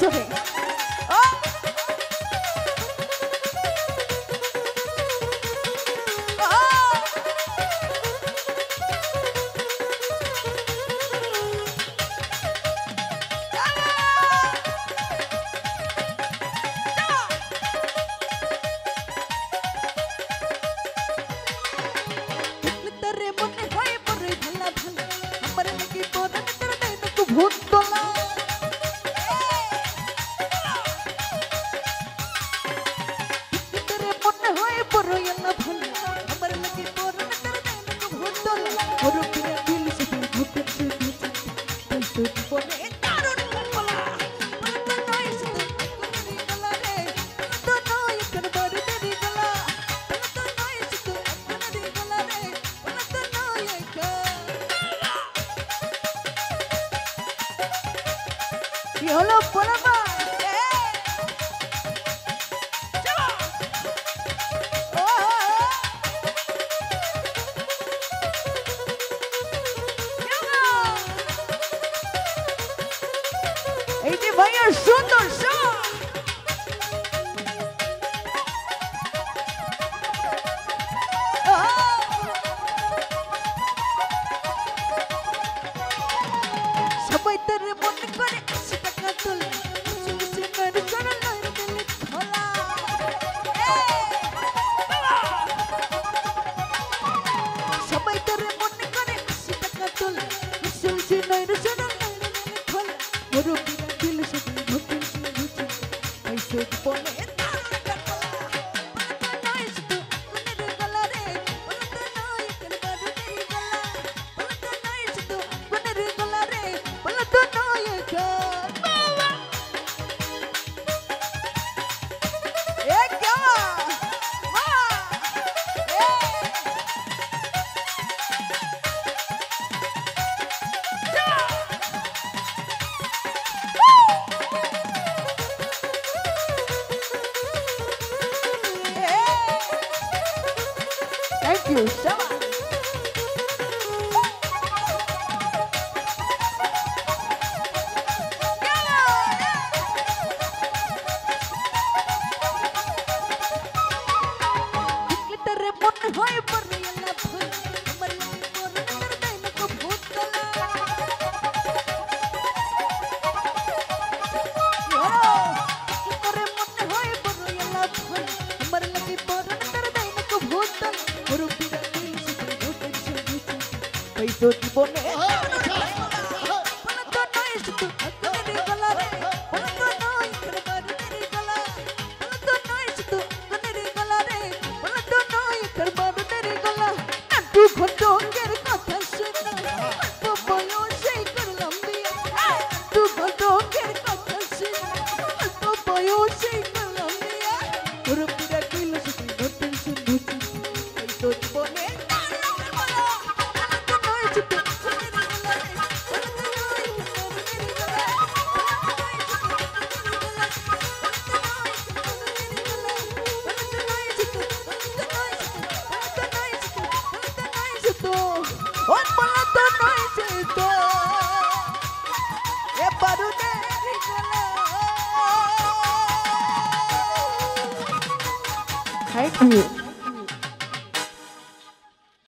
Sorry. ভূত তোলা তোরে মনে হয় বড় এলা ভালো আমার লাগে বড় ভূত তোলা ওর পিরা দিল সে ভূত সে তুই তো বনে দারুণ বলা তো নয় সে কোনি গলা রে তো নয় কেন বড় দেরি গলা তো নয় সে কোনি গলা রে তো নয় কি হলো বলবা এই যে ভাইয়া সুন্দর সবাই তোর মনে করে সবাই তোরে মনে করে 80 টাকা তোলা চলছে নয় রে সোনা খোলা ওর পিরা দিল সে ভূত সে আইসো পনে Thank you so much. তো জীবনে Thank you.